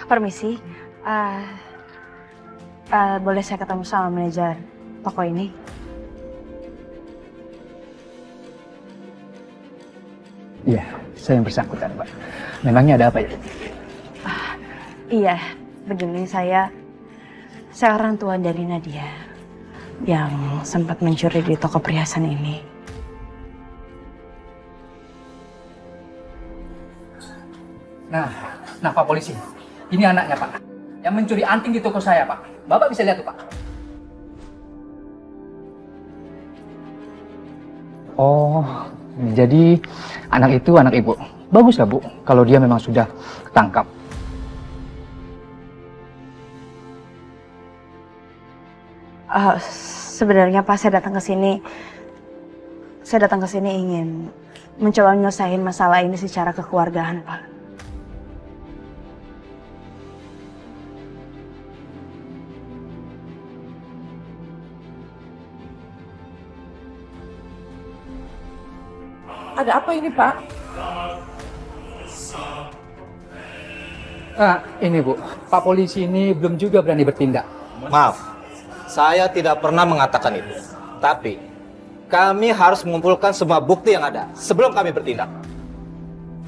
Permisi, boleh saya ketemu sama manajer toko ini? Iya, saya yang bersangkutan, Pak. Memangnya ada apa ya? Iya, begini saya orang tua dari Nadia yang sempat mencuri di toko perhiasan ini. Nah Pak Polisi, ini anaknya Pak, yang mencuri anting di toko saya Pak. Bapak bisa lihat tuh Pak. Oh, jadi anak itu anak ibu. Bagus lah Bu, kalau dia memang sudah ketangkap. Sebenarnya Pak, saya datang ke sini ingin mencoba menyelesaikan masalah ini secara kekeluargaan, Pak. Ada apa ini, Pak? Ini Bu, Pak Polisi ini belum juga berani bertindak. Maaf, saya tidak pernah mengatakan itu. Tapi, kami harus mengumpulkan semua bukti yang ada sebelum kami bertindak.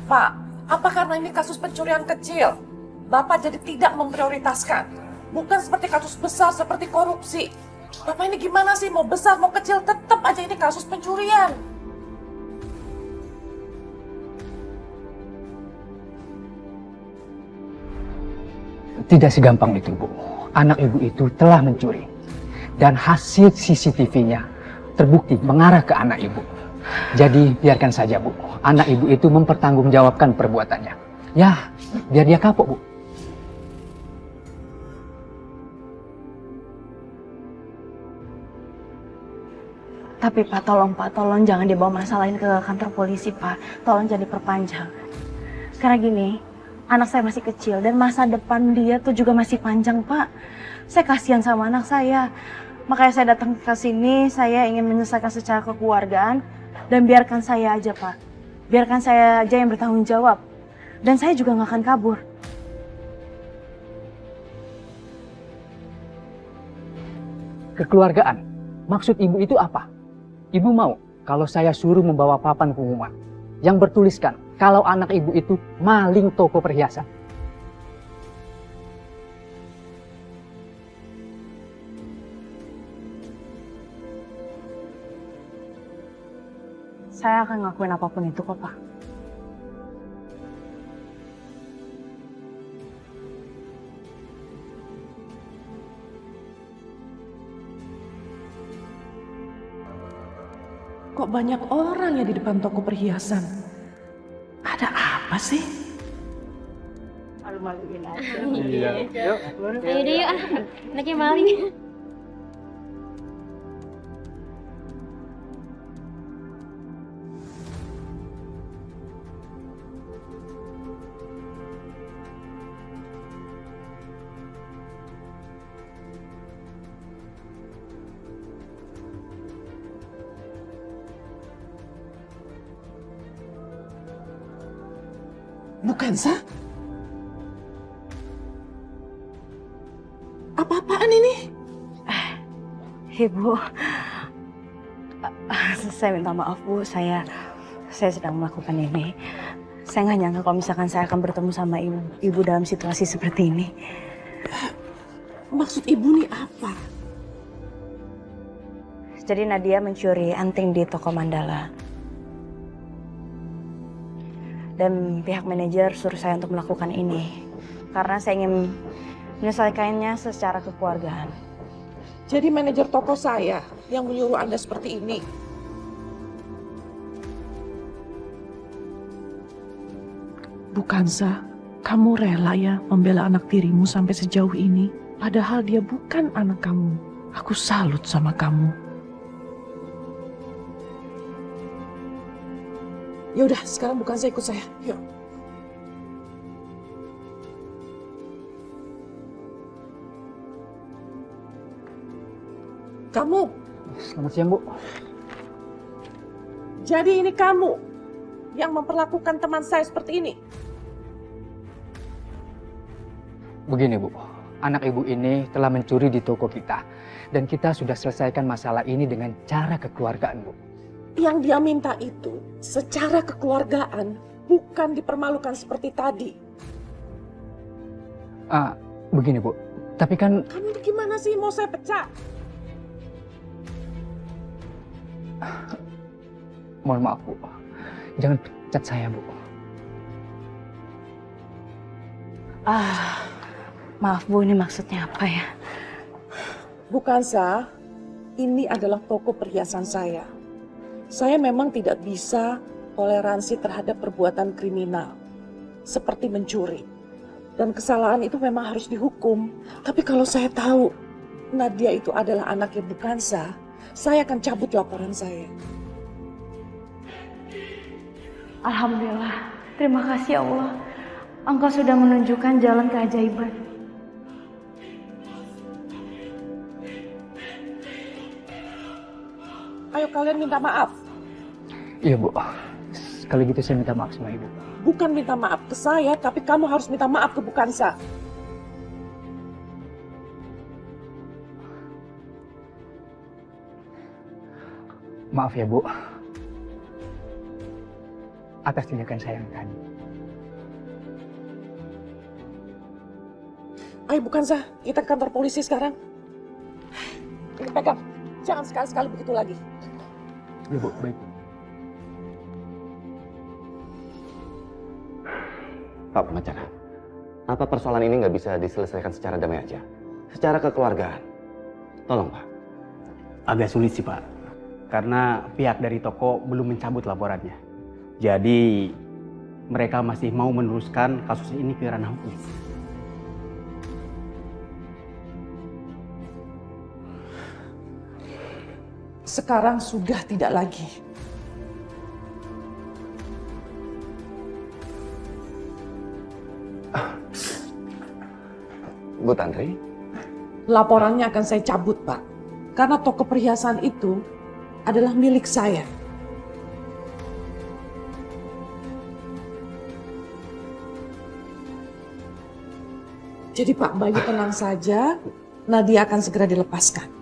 Pak, apa karena ini kasus pencurian kecil? Bapak jadi tidak memprioritaskan. Bukan seperti kasus besar seperti korupsi. Bapak ini gimana sih? Mau besar, mau kecil, tetap aja ini kasus pencurian. Tidak segampang itu Bu. Anak ibu itu telah mencuri. Dan hasil CCTV-nya terbukti mengarah ke anak ibu. Jadi biarkan saja Bu. Anak ibu itu mempertanggungjawabkan perbuatannya. Ya, biar dia kapok Bu. Tapi Pak, tolong jangan dibawa masalah ini ke kantor polisi, Pak. Tolong jangan diperpanjang. Karena gini, anak saya masih kecil dan masa depan dia tuh juga masih panjang, Pak. Saya kasihan sama anak saya. Makanya saya datang ke sini, saya ingin menyelesaikan secara kekeluargaan dan biarkan saya aja, Pak. Biarkan saya aja yang bertanggung jawab. Dan saya juga nggak akan kabur. Kekeluargaan. Maksud ibu itu apa? Ibu mau kalau saya suruh membawa papan pengumuman yang bertuliskan kalau anak ibu itu maling toko perhiasan. Saya akan ngelakuin apapun itu kok, Pak. Kok banyak orang ya di depan toko perhiasan? Ada apa sih? Malu-maluin aja. Iya. Yuk. Ayo deh yuk, anaknya maling. Bukan, Sa? Apa-apaan ini? Ibu, saya minta maaf Bu, saya sedang melakukan ini. Saya nggak nyangka kalau misalkan saya akan bertemu sama ibu dalam situasi seperti ini. Maksud ibu nih apa? Jadi Nadia mencuri anting di toko Mandala. Dan pihak manajer suruh saya untuk melakukan ini. Karena saya ingin menyelesaikannya secara kekeluargaan. Jadi manajer toko saya yang menyuruh Anda seperti ini. Bukan, Sa. Kamu rela ya membela anak tirimu sampai sejauh ini. Padahal dia bukan anak kamu. Aku salut sama kamu. Ya udah, sekarang bukan saya, ikut saya. Yuk. Kamu. Selamat siang Bu. Jadi ini kamu yang memperlakukan teman saya seperti ini? Begini Bu, anak ibu ini telah mencuri di toko kita. Dan kita sudah selesaikan masalah ini dengan cara kekeluargaan Bu. Yang dia minta itu secara kekeluargaan, bukan dipermalukan seperti tadi. Begini Bu, tapi kan... Kamu ini gimana sih, mau saya pecah? Mohon maaf Bu, jangan pecat saya Bu. Maaf Bu, ini maksudnya apa ya? Bukan sah, ini adalah toko perhiasan saya. Saya memang tidak bisa toleransi terhadap perbuatan kriminal, seperti mencuri. Dan kesalahan itu memang harus dihukum. Tapi kalau saya tahu Nadia itu adalah anaknya bukan sah, saya akan cabut laporan saya. Alhamdulillah, terima kasih Allah. Engkau sudah menunjukkan jalan keajaiban. Ayo kalian minta maaf. Iya Bu, sekali gitu saya minta maaf sama Ibu. Bukan minta maaf ke saya, tapi kamu harus minta maaf ke Bukansa. Maaf ya Bu, atas tindakan saya yang tadi. Ayo Bukansa, kita ke kantor polisi sekarang. Ini pegang, jangan sekali-sekali begitu lagi. Iya Bu, baik. Pak pengacara, apa persoalan ini nggak bisa diselesaikan secara damai aja? Secara kekeluargaan. Tolong Pak. Agak sulit sih Pak, karena pihak dari toko belum mencabut laporannya. Jadi mereka masih mau meneruskan kasus ini ke ranah hukum. Sekarang sudah tidak lagi. Bu Tantri, Laporannya akan saya cabut, Pak. Karena toko perhiasan itu adalah milik saya. Jadi Pak Bayu tenang saja, Nadia akan segera dilepaskan.